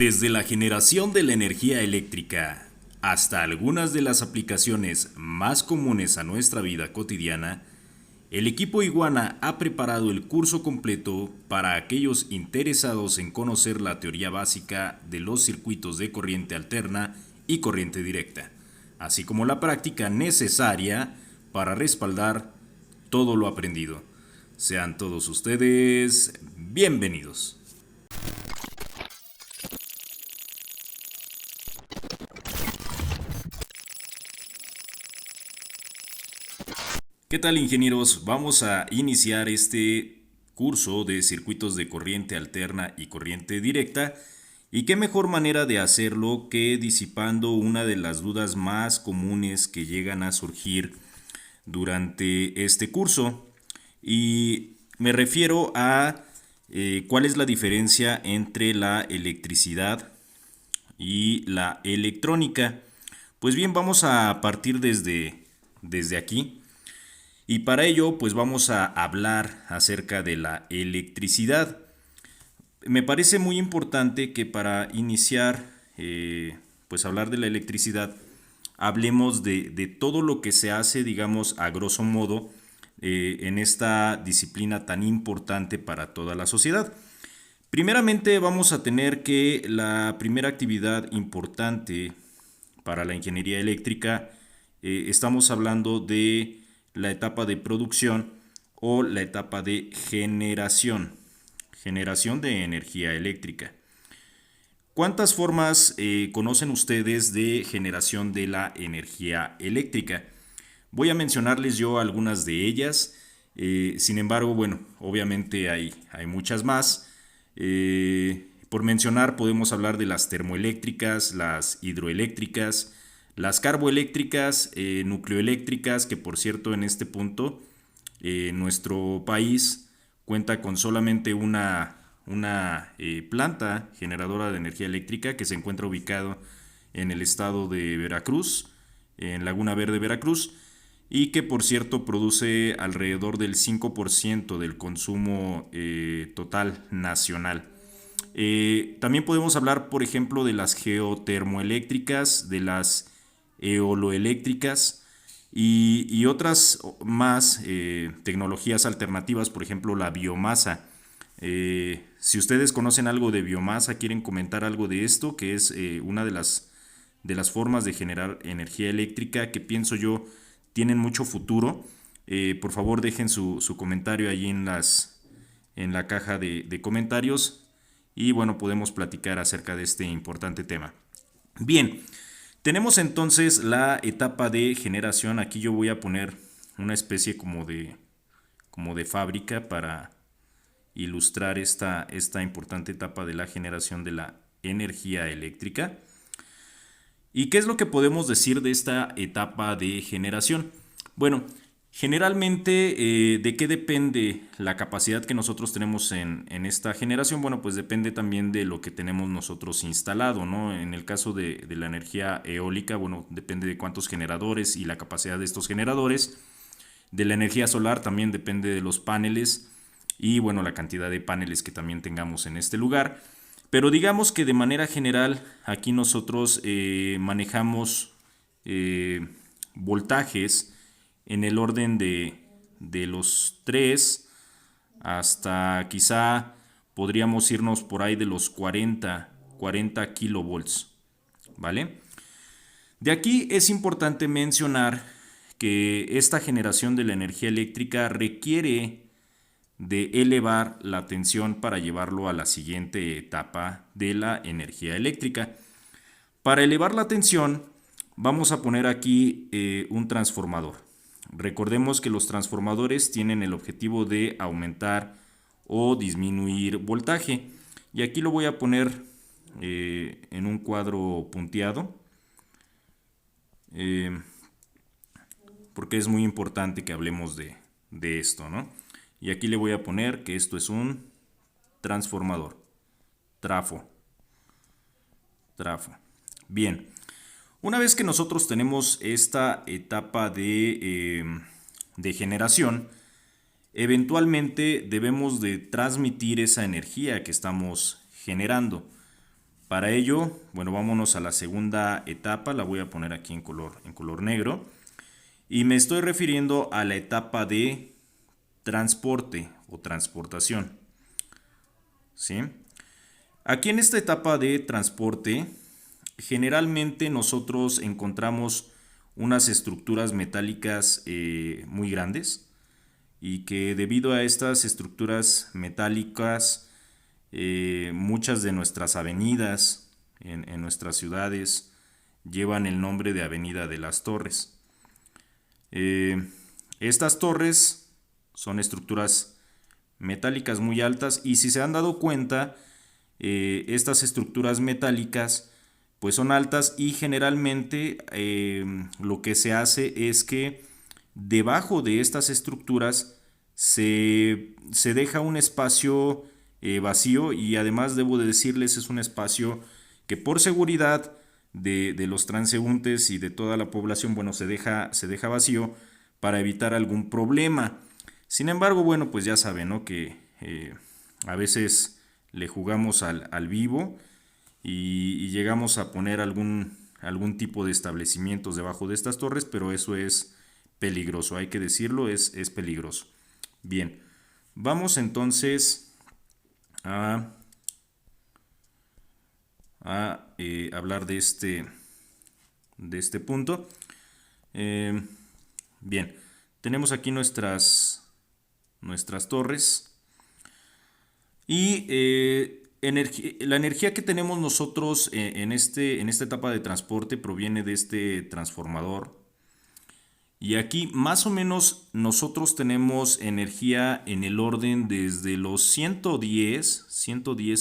Desde la generación de la energía eléctrica hasta algunas de las aplicaciones más comunes a nuestra vida cotidiana, el equipo Iguana ha preparado el curso completo para aquellos interesados en conocer la teoría básica de los circuitos de corriente alterna y corriente directa, así como la práctica necesaria para respaldar todo lo aprendido. Sean todos ustedes bienvenidos. ¿Qué tal, ingenieros? Vamos a iniciar este curso de circuitos de corriente alterna y corriente directa. ¿Y qué mejor manera de hacerlo que disipando una de las dudas más comunes que llegan a surgir durante este curso? Y me refiero a cuál es la diferencia entre la electricidad y la electrónica. Pues bien, vamos a partir desde aquí. Y para ello, pues vamos a hablar acerca de la electricidad. Me parece muy importante que para iniciar, pues hablar de la electricidad, hablemos de todo lo que se hace, digamos, a grosso modo, en esta disciplina tan importante para toda la sociedad. Primeramente vamos a tener que la primera actividad importante para la ingeniería eléctrica, estamos hablando de la etapa de producción o la etapa de generación de energía eléctrica. ¿Cuántas formas conocen ustedes de generación de la energía eléctrica? Voy a mencionarles yo algunas de ellas. Sin embargo, bueno, obviamente hay muchas más. Por mencionar, podemos hablar de las termoeléctricas, las hidroeléctricas, las carboeléctricas, nucleoeléctricas, que por cierto en este punto nuestro país cuenta con solamente una planta generadora de energía eléctrica que se encuentra ubicado en el estado de Veracruz, en Laguna Verde, Veracruz, y que por cierto produce alrededor del 5% del consumo total nacional. También podemos hablar, por ejemplo, de las geotermoeléctricas, de las eoloeléctricas y otras más tecnologías alternativas, por ejemplo, la biomasa. Si ustedes conocen algo de biomasa, quieren comentar algo de esto, que es una de las formas de generar energía eléctrica que pienso yo tienen mucho futuro. Por favor, dejen su comentario allí en la caja de comentarios y bueno, podemos platicar acerca de este importante tema. Bien, tenemos entonces la etapa de generación. Aquí yo voy a poner una especie como de fábrica para ilustrar esta importante etapa de la generación de la energía eléctrica. ¿Y qué es lo que podemos decir de esta etapa de generación? Bueno, generalmente, ¿de qué depende la capacidad que nosotros tenemos en esta generación? Bueno, pues depende también de lo que tenemos nosotros instalado, ¿no? En el caso de la energía eólica, bueno, depende de cuántos generadores y la capacidad de estos generadores. De la energía solar también depende de los paneles y, bueno, la cantidad de paneles que también tengamos en este lugar. Pero digamos que de manera general aquí nosotros manejamos voltajes en el orden de los 3 hasta quizá podríamos irnos por ahí de los 40 kilovolts, ¿vale? De aquí es importante mencionar que esta generación de la energía eléctrica requiere de elevar la tensión para llevarlo a la siguiente etapa de la energía eléctrica. Para elevar la tensión vamos a poner aquí un transformador. Recordemos que los transformadores tienen el objetivo de aumentar o disminuir voltaje. Y aquí lo voy a poner en un cuadro punteado. Porque es muy importante que hablemos de esto, ¿no? Y aquí le voy a poner que esto es un transformador. Trafo. Bien. Una vez que nosotros tenemos esta etapa de generación, eventualmente debemos de transmitir esa energía que estamos generando. Para ello, bueno, vámonos a la segunda etapa, la voy a poner aquí en color negro. Y me estoy refiriendo a la etapa de transporte o transportación. ¿Sí? Aquí en esta etapa de transporte, generalmente nosotros encontramos unas estructuras metálicas muy grandes y que debido a estas estructuras metálicas, muchas de nuestras avenidas en nuestras ciudades llevan el nombre de Avenida de las Torres. Eh, Estas torres son estructuras metálicas muy altas y si se han dado cuenta, estas estructuras metálicas pues son altas y generalmente lo que se hace es que debajo de estas estructuras se deja un espacio vacío y además debo de decirles es un espacio que por seguridad de los transeúntes y de toda la población, bueno, se deja vacío para evitar algún problema. Sin embargo, bueno, pues ya saben, ¿no? Que a veces le jugamos al vivo y llegamos a poner algún tipo de establecimientos debajo de estas torres, pero eso es peligroso, hay que decirlo, es peligroso. Bien, vamos entonces a hablar de este punto. Bien, tenemos aquí nuestras torres y la energía que tenemos nosotros en esta etapa de transporte proviene de este transformador. Y aquí más o menos nosotros tenemos energía en el orden desde los 110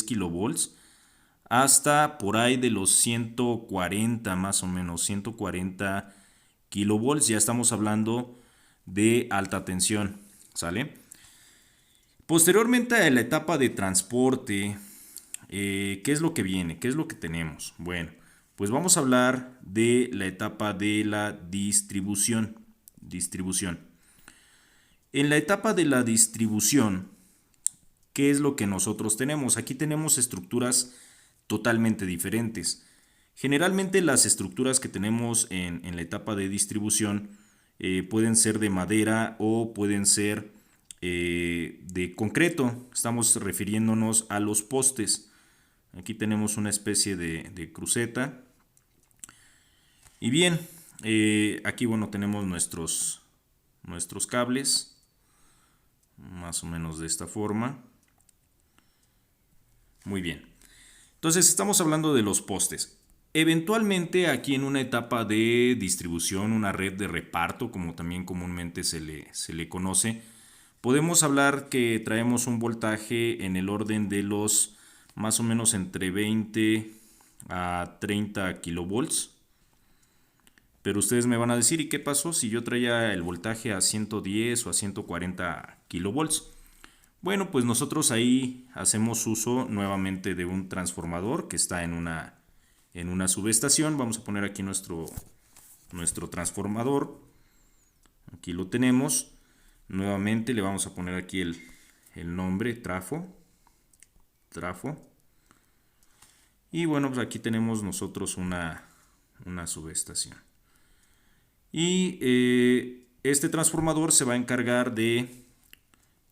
kilovolts hasta por ahí de los 140 más o menos, 140 kilovolts. Ya estamos hablando de alta tensión, ¿sale? Posteriormente a la etapa de transporte, ¿qué es lo que viene? ¿Qué es lo que tenemos? Bueno, pues vamos a hablar de la etapa de la distribución. En la etapa de la distribución, ¿qué es lo que nosotros tenemos? Aquí tenemos estructuras totalmente diferentes. Generalmente las estructuras que tenemos en la etapa de distribución pueden ser de madera o pueden ser de concreto. Estamos refiriéndonos a los postes. Aquí tenemos una especie de cruceta. Y bien, aquí bueno tenemos nuestros cables, más o menos de esta forma. Muy bien. Entonces estamos hablando de los postes. Eventualmente aquí en una etapa de distribución, una red de reparto, como también comúnmente se le conoce, podemos hablar que traemos un voltaje en el orden de los más o menos entre 20 a 30 kilovolts. Pero ustedes me van a decir, ¿y qué pasó si yo traía el voltaje a 110 o a 140 kilovolts? Bueno, pues nosotros ahí hacemos uso nuevamente de un transformador que está en una subestación. Vamos a poner aquí nuestro transformador. Aquí lo tenemos. Nuevamente le vamos a poner aquí el nombre, trafo. Y bueno, pues aquí tenemos nosotros una subestación. Y este transformador se va a encargar de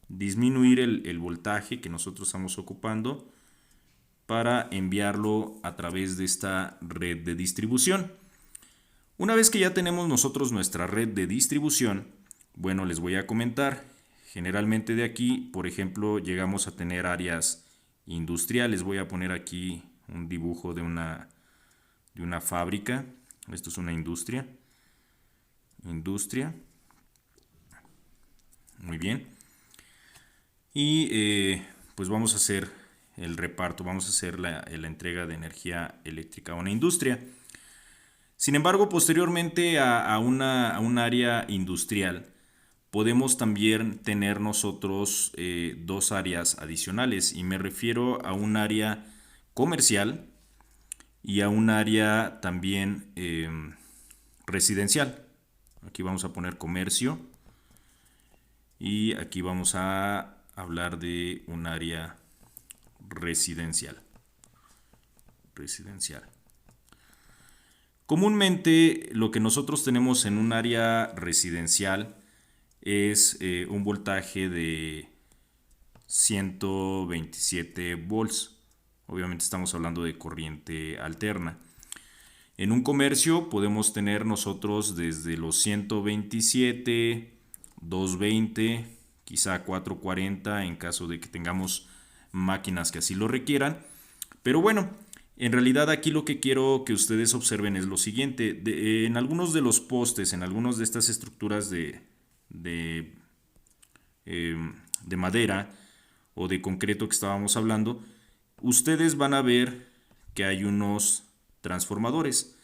disminuir el voltaje que nosotros estamos ocupando para enviarlo a través de esta red de distribución. Una vez que ya tenemos nosotros nuestra red de distribución, bueno, les voy a comentar. Generalmente de aquí, por ejemplo, llegamos a tener áreas industriales. Voy a poner aquí un dibujo de una fábrica. Esto es una industria. Muy bien. Y pues vamos a hacer el reparto, vamos a hacer la entrega de energía eléctrica a una industria. Sin embargo, posteriormente a un área industrial, podemos también tener nosotros dos áreas adicionales. Y me refiero a un área comercial y a un área también residencial. Aquí vamos a poner comercio y aquí vamos a hablar de un área residencial. residencial. Comúnmente lo que nosotros tenemos en un área residencial es un voltaje de 127 volts. Obviamente estamos hablando de corriente alterna. En un comercio podemos tener nosotros desde los 127, 220, quizá 440 en caso de que tengamos máquinas que así lo requieran. Pero bueno, en realidad aquí lo que quiero que ustedes observen es lo siguiente. En algunos de los postes, en algunas de estas estructuras de, de madera o de concreto que estábamos hablando, ustedes van a ver que hay unos transformadores.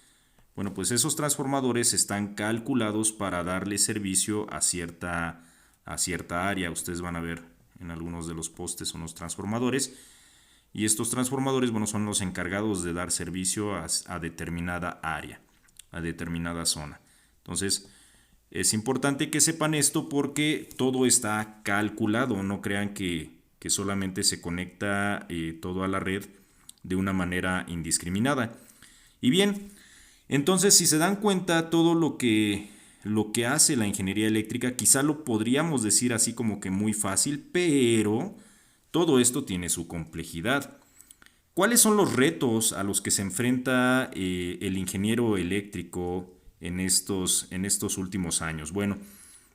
Bueno, pues esos transformadores están calculados para darle servicio a cierta área. Ustedes van a ver en algunos de los postes unos transformadores. Y estos transformadores, bueno, son los encargados de dar servicio a determinada área, a determinada zona. Entonces, es importante que sepan esto porque todo está calculado. No crean que solamente se conecta todo a la red de una manera indiscriminada. Y bien, entonces si se dan cuenta todo lo que hace la ingeniería eléctrica, quizá lo podríamos decir así como que muy fácil, pero todo esto tiene su complejidad. ¿Cuáles son los retos a los que se enfrenta el ingeniero eléctrico en estos últimos años? Bueno,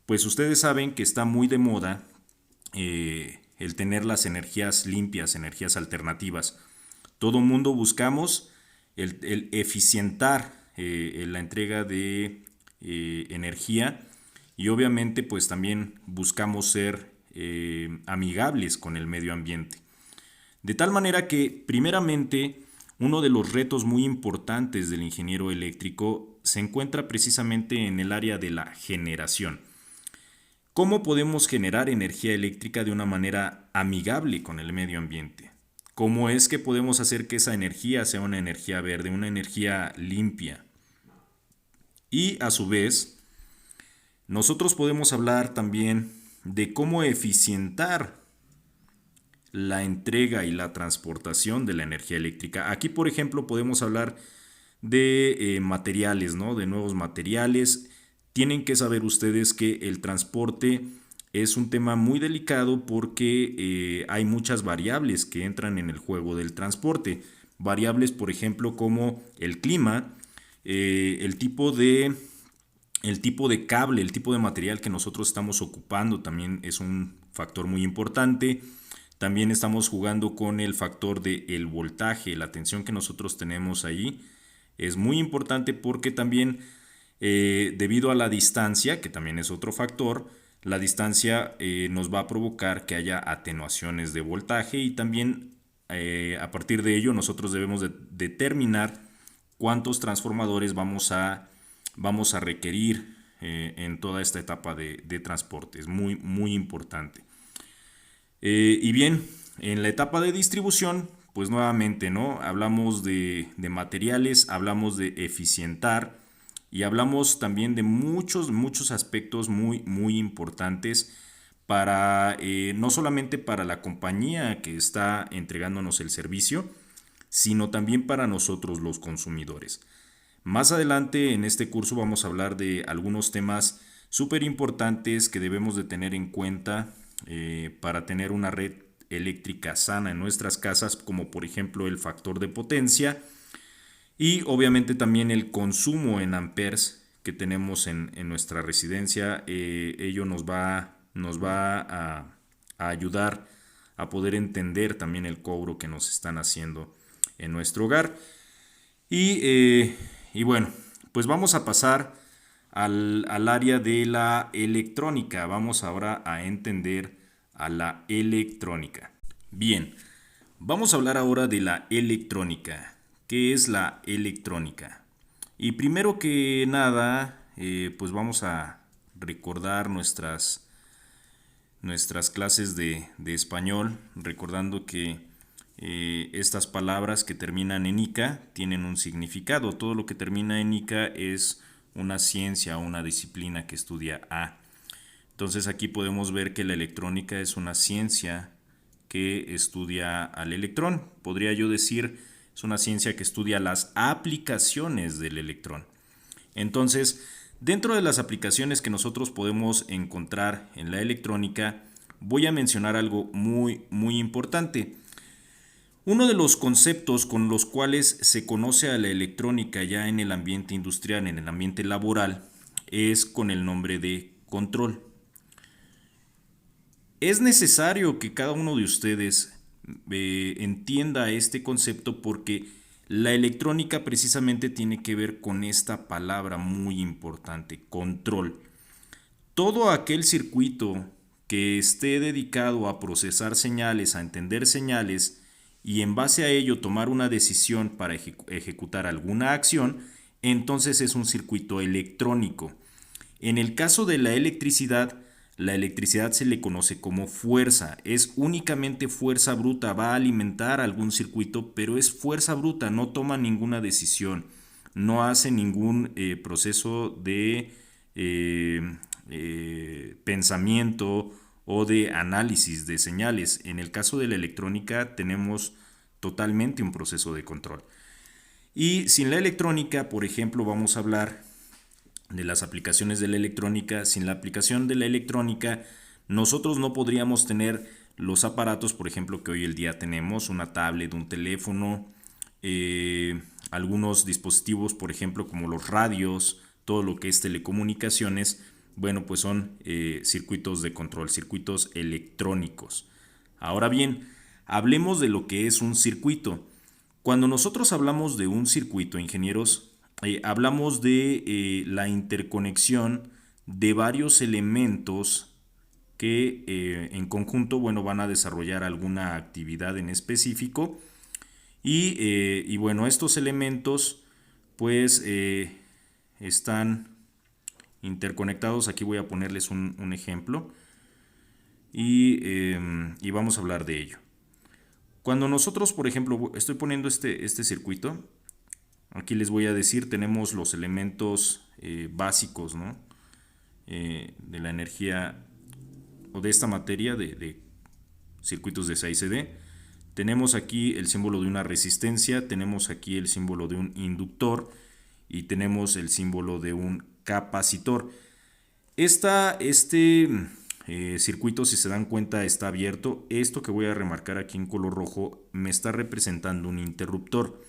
pues ustedes saben que está muy de moda el tener las energías limpias, energías alternativas. Todo mundo buscamos el eficientar la entrega de energía y obviamente pues también buscamos ser amigables con el medio ambiente. De tal manera que primeramente uno de los retos muy importantes del ingeniero eléctrico se encuentra precisamente en el área de la generación. ¿Cómo podemos generar energía eléctrica de una manera amigable con el medio ambiente? ¿Cómo es que podemos hacer que esa energía sea una energía verde, una energía limpia? Y a su vez, nosotros podemos hablar también de cómo eficientar la entrega y la transportación de la energía eléctrica. Aquí, por ejemplo, podemos hablar de materiales, ¿no? De nuevos materiales. Tienen que saber ustedes que el transporte es un tema muy delicado porque hay muchas variables que entran en el juego del transporte. Variables, por ejemplo, como el clima, el tipo de cable, el tipo de material que nosotros estamos ocupando también es un factor muy importante. También estamos jugando con el factor del voltaje, la tensión que nosotros tenemos ahí. Es muy importante porque también debido a la distancia, que también es otro factor, la distancia nos va a provocar que haya atenuaciones de voltaje y también a partir de ello nosotros debemos de determinar cuántos transformadores vamos a requerir en toda esta etapa de transporte. Es muy, muy importante. Y bien, en la etapa de distribución, pues nuevamente, ¿no? Hablamos de materiales, hablamos de eficientar y hablamos también de muchos aspectos muy, muy importantes para, no solamente para la compañía que está entregándonos el servicio, sino también para nosotros los consumidores. Más adelante en este curso vamos a hablar de algunos temas súper importantes que debemos de tener en cuenta para tener una red eléctrica sana en nuestras casas, como por ejemplo el factor de potencia y obviamente también el consumo en amperes que tenemos en nuestra residencia. Ello nos va a ayudar a poder entender también el cobro que nos están haciendo en nuestro hogar. Y bueno, pues vamos a pasar al área de la electrónica. Vamos ahora a entender a la electrónica. Bien, vamos a hablar ahora de la electrónica. ¿Qué es la electrónica? Y primero que nada, pues vamos a recordar nuestras clases de español, recordando que estas palabras que terminan en ica tienen un significado. Todo lo que termina en ica es una ciencia o una disciplina que estudia a. Entonces aquí podemos ver que la electrónica es una ciencia que estudia al electrón. Podría yo decir, Es una ciencia que estudia las aplicaciones del electrón. Entonces, dentro de las aplicaciones que nosotros podemos encontrar en la electrónica, voy a mencionar algo muy importante. Uno de los conceptos con los cuales se conoce a la electrónica ya en el ambiente industrial, en el ambiente laboral, es con el nombre de control. Es necesario que cada uno de ustedes entienda este concepto porque la electrónica precisamente tiene que ver con esta palabra muy importante, control. Todo aquel circuito que esté dedicado a procesar señales, a entender señales y en base a ello tomar una decisión para ejecutar alguna acción, entonces es un circuito electrónico. En el caso de la electricidad se le conoce como fuerza. Es únicamente fuerza bruta, va a alimentar algún circuito, pero es fuerza bruta, no toma ninguna decisión, no hace ningún proceso de pensamiento o de análisis de señales. En el caso de la electrónica tenemos totalmente un proceso de control. Y sin la electrónica, por ejemplo, vamos a hablar de las aplicaciones de la electrónica. Sin la aplicación de la electrónica, nosotros no podríamos tener los aparatos, por ejemplo, que hoy el día tenemos, una tablet, un teléfono, algunos dispositivos, por ejemplo, como los radios, todo lo que es telecomunicaciones. Bueno, pues son circuitos de control, circuitos electrónicos. Ahora bien, hablemos de lo que es un circuito. Cuando nosotros hablamos de un circuito, ingenieros, hablamos de la interconexión de varios elementos que en conjunto, bueno, van a desarrollar alguna actividad en específico. Y bueno, estos elementos pues están interconectados. Aquí voy a ponerles un ejemplo y vamos a hablar de ello. Cuando nosotros, por ejemplo, estoy poniendo este circuito, aquí les voy a decir, tenemos los elementos básicos, ¿no? De la energía o de esta materia de circuitos de 6CD. Tenemos aquí el símbolo de una resistencia, tenemos aquí el símbolo de un inductor y tenemos el símbolo de un capacitor. Este circuito, si se dan cuenta, está abierto. Esto que voy a remarcar aquí en color rojo me está representando un interruptor.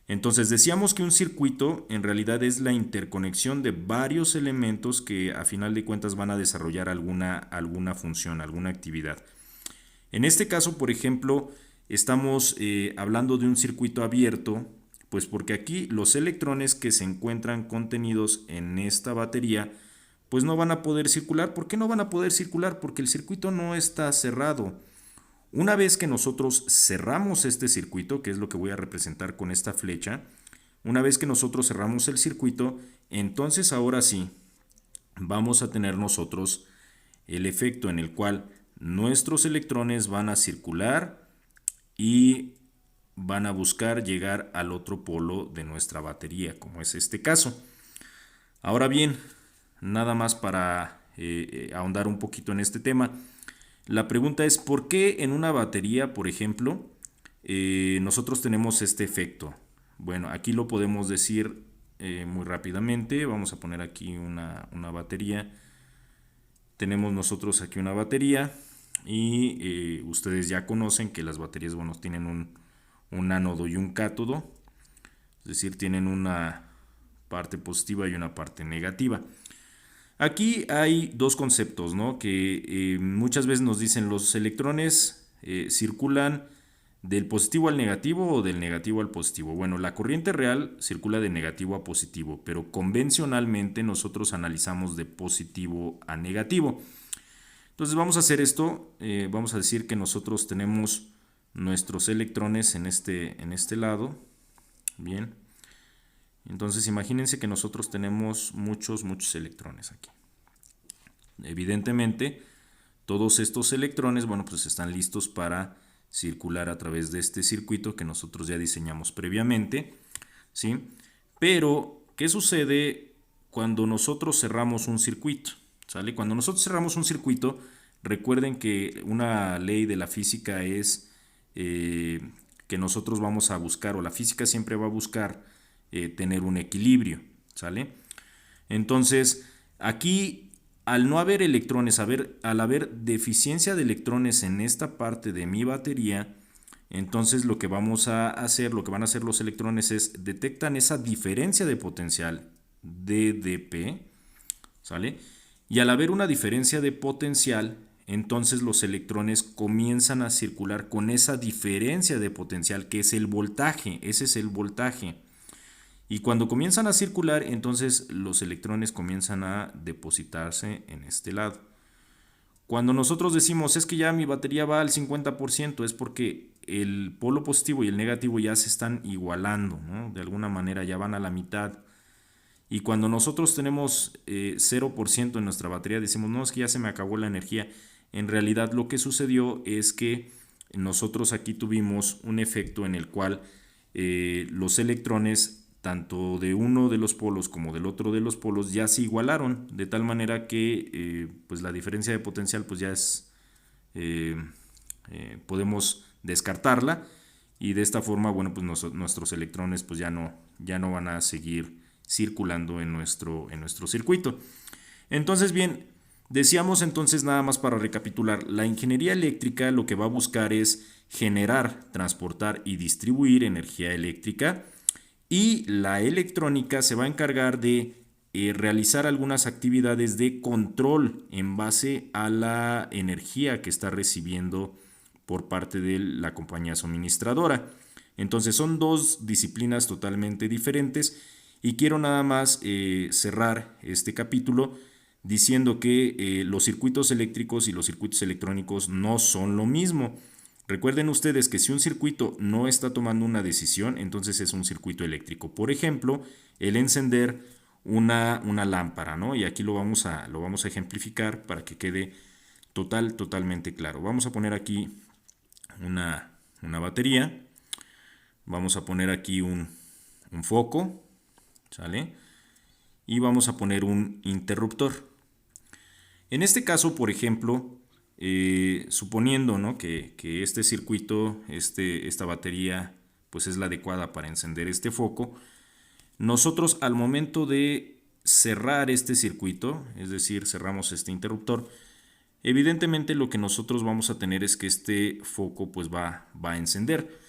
Entonces decíamos que un circuito en realidad es la interconexión de varios elementos que a final de cuentas van a desarrollar alguna función, alguna actividad. En este caso, por ejemplo, estamos hablando de un circuito abierto, pues porque aquí los electrones que se encuentran contenidos en esta batería pues no van a poder circular. ¿Por qué no van a poder circular? Porque el circuito no está cerrado. Una vez que nosotros cerramos este circuito, que es lo que voy a representar con esta flecha, una vez que nosotros cerramos el circuito, entonces ahora sí vamos a tener nosotros el efecto en el cual nuestros electrones van a circular y van a buscar llegar al otro polo de nuestra batería, como es este caso. Ahora bien, nada más para ahondar un poquito en este tema. La pregunta es, ¿por qué en una batería, por ejemplo, nosotros tenemos este efecto? Bueno, aquí lo podemos decir muy rápidamente. Vamos a poner aquí una batería. Tenemos nosotros aquí una batería y ustedes ya conocen que las baterías, bueno, tienen un ánodo y un cátodo. Es decir, tienen una parte positiva y una parte negativa. Aquí hay dos conceptos, ¿no? Que muchas veces nos dicen los electrones circulan del positivo al negativo o del negativo al positivo. Bueno, la corriente real circula de negativo a positivo, pero convencionalmente nosotros analizamos de positivo a negativo. Entonces vamos a hacer esto, vamos a decir que nosotros tenemos nuestros electrones en este lado. Bien. Entonces imagínense que nosotros tenemos muchos electrones aquí. Evidentemente, todos estos electrones, bueno, pues están listos para circular a través de este circuito que nosotros ya diseñamos previamente, ¿sí? Pero, ¿qué sucede cuando nosotros cerramos un circuito? ¿Sale? Cuando nosotros cerramos un circuito, recuerden que una ley de la física es que que nosotros vamos a buscar, o la física siempre va a buscar tener un equilibrio, ¿sale? Entonces, aquí, al no haber electrones, al haber deficiencia de electrones en esta parte de mi batería, entonces lo que vamos a hacer, lo que van a hacer los electrones es detectan esa diferencia de potencial dDp, ¿sale? Y al haber una diferencia de potencial, entonces los electrones comienzan a circular con esa diferencia de potencial, que es el voltaje, ese es el voltaje. Y cuando comienzan a circular, entonces los electrones comienzan a depositarse en este lado. Cuando nosotros decimos es que ya mi batería va al 50%, es porque el polo positivo y el negativo ya se están igualando, ¿no? De alguna manera ya van a la mitad. Y cuando nosotros tenemos 0% en nuestra batería, decimos, no, es que ya se me acabó la energía. En realidad lo que sucedió es que nosotros aquí tuvimos un efecto en el cual los electrones, tanto de uno de los polos como del otro de los polos, ya se igualaron, de tal manera que pues la diferencia de potencial pues ya es, podemos descartarla, y de esta forma, bueno, pues nuestros electrones pues ya no van a seguir circulando en nuestro circuito. Entonces, bien, decíamos entonces, nada más para recapitular, la ingeniería eléctrica lo que va a buscar es generar, transportar y distribuir energía eléctrica, y la electrónica se va a encargar de realizar algunas actividades de control en base a la energía que está recibiendo por parte de la compañía suministradora. Entonces son dos disciplinas totalmente diferentes, y quiero nada más cerrar este capítulo diciendo que los circuitos eléctricos y los circuitos electrónicos no son lo mismo. Recuerden ustedes que si un circuito no está tomando una decisión, entonces es un circuito eléctrico. Por ejemplo, el encender una lámpara, ¿no? Y aquí lo vamos a ejemplificar para que quede totalmente claro. Vamos a poner aquí una batería. Vamos a poner aquí un foco, ¿sale? Y vamos a poner un interruptor. En este caso, por ejemplo, suponiendo, ¿no?, que este circuito, esta batería, pues es la adecuada para encender este foco, nosotros al momento de cerrar este circuito, es decir, cerramos este interruptor, evidentemente lo que nosotros vamos a tener es que este foco pues va a encender.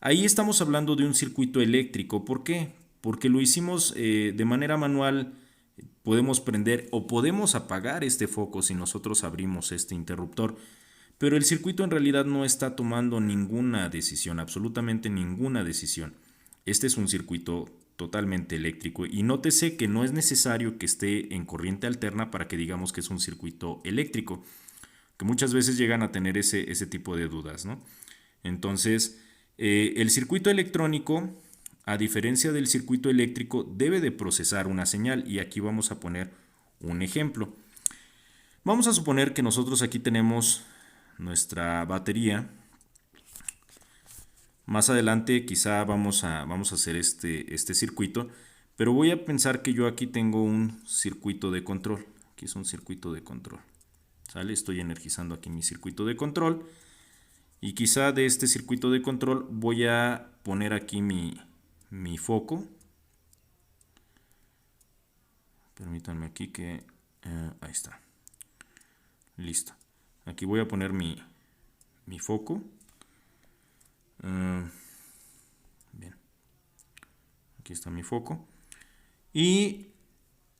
Ahí estamos hablando de un circuito eléctrico. ¿Por qué? Porque lo hicimos de manera manual. Podemos prender o podemos apagar este foco si nosotros abrimos este interruptor, pero el circuito en realidad no está tomando ninguna decisión, absolutamente ninguna decisión. Este es un circuito totalmente eléctrico, y nótese que no es necesario que esté en corriente alterna para que digamos que es un circuito eléctrico, que muchas veces llegan a tener ese tipo de dudas, ¿no? Entonces, el circuito electrónico, a diferencia del circuito eléctrico, debe de procesar una señal, y aquí vamos a poner un ejemplo. Vamos a suponer que nosotros aquí tenemos nuestra batería. Más adelante quizá vamos a hacer este circuito, pero voy a pensar que yo aquí tengo un circuito de control. Aquí es un circuito de control, ¿sale? Estoy energizando aquí mi circuito de control, y quizá de este circuito de control voy a poner aquí mi foco. Permítanme aquí que... ahí está. Listo. Aquí voy a poner mi foco. Bien. Aquí está mi foco. Y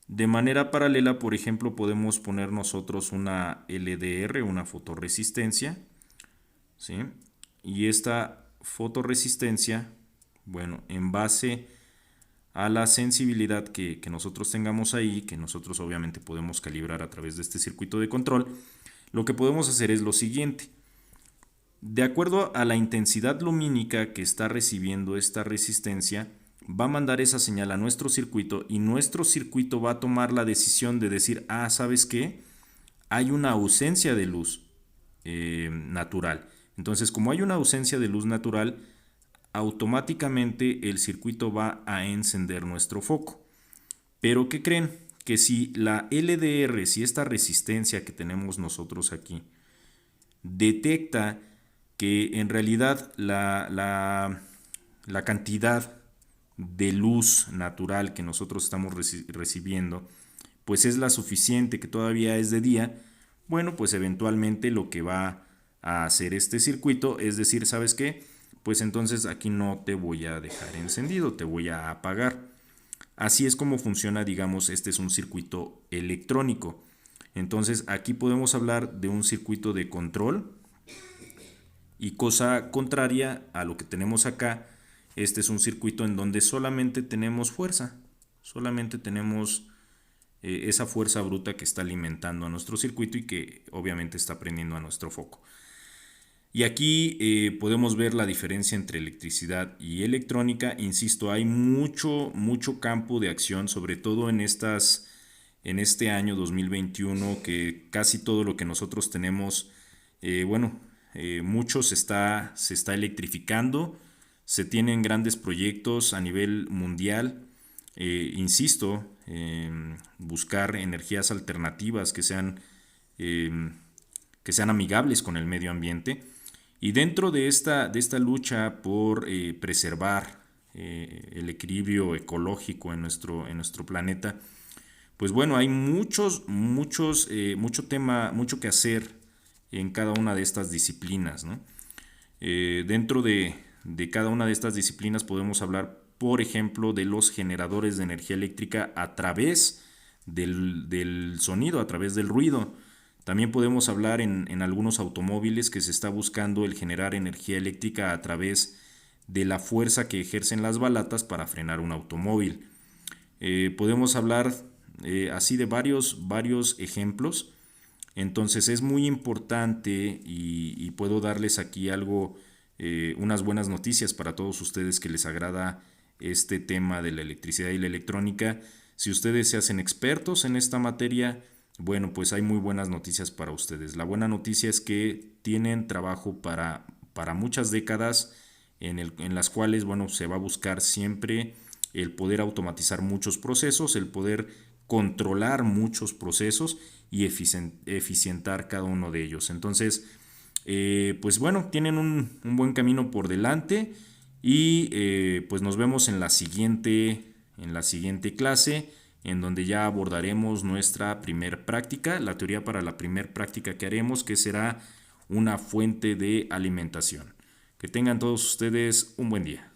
de manera paralela, por ejemplo, podemos poner nosotros una LDR, una fotorresistencia, ¿sí? Y esta fotorresistencia, bueno, en base a la sensibilidad que nosotros tengamos ahí, que nosotros obviamente podemos calibrar a través de este circuito de control, lo que podemos hacer es lo siguiente. De acuerdo a la intensidad lumínica que está recibiendo esta resistencia, va a mandar esa señal a nuestro circuito, y nuestro circuito va a tomar la decisión de decir, ah, ¿sabes qué? Hay una ausencia de luz natural. Entonces, como hay una ausencia de luz natural, automáticamente el circuito va a encender nuestro foco. Pero ¿qué creen? Que si la LDR, si esta resistencia que tenemos nosotros aquí, detecta que en realidad la cantidad de luz natural que nosotros estamos recibiendo, pues es la suficiente, que todavía es de día. Bueno, pues eventualmente lo que va a hacer este circuito es decir, ¿sabes qué? Pues entonces aquí no te voy a dejar encendido, te voy a apagar. Así es como funciona, digamos, este es un circuito electrónico. Entonces aquí podemos hablar de un circuito de control, y cosa contraria a lo que tenemos acá, este es un circuito en donde solamente tenemos fuerza, solamente tenemos esa fuerza bruta que está alimentando a nuestro circuito y que obviamente está prendiendo a nuestro foco. Y aquí podemos ver la diferencia entre electricidad y electrónica. Insisto, hay mucho campo de acción, sobre todo en este año 2021, que casi todo lo que nosotros tenemos, mucho se está electrificando. Se tienen grandes proyectos a nivel mundial. Insisto, buscar energías alternativas eh, que sean amigables con el medio ambiente. Y dentro de esta lucha por preservar el equilibrio ecológico en nuestro planeta, pues bueno, hay mucho que hacer en cada una de estas disciplinas, ¿no? Dentro de cada una de estas disciplinas podemos hablar, por ejemplo, de los generadores de energía eléctrica a través del sonido, a través del ruido. También podemos hablar en algunos automóviles que se está buscando el generar energía eléctrica a través de la fuerza que ejercen las balatas para frenar un automóvil. Podemos hablar así de varios ejemplos. Entonces es muy importante y puedo darles aquí unas buenas noticias para todos ustedes que les agrada este tema de la electricidad y la electrónica. Si ustedes se hacen expertos en esta materia, bueno, pues hay muy buenas noticias para ustedes. La buena noticia es que tienen trabajo para muchas décadas en las cuales, bueno, se va a buscar siempre el poder automatizar muchos procesos, el poder controlar muchos procesos y eficientar cada uno de ellos. Entonces, pues bueno, tienen un buen camino por delante y pues nos vemos en la siguiente clase, en donde ya abordaremos nuestra primer práctica, la teoría para la primer práctica que haremos, que será una fuente de alimentación. Que tengan todos ustedes un buen día.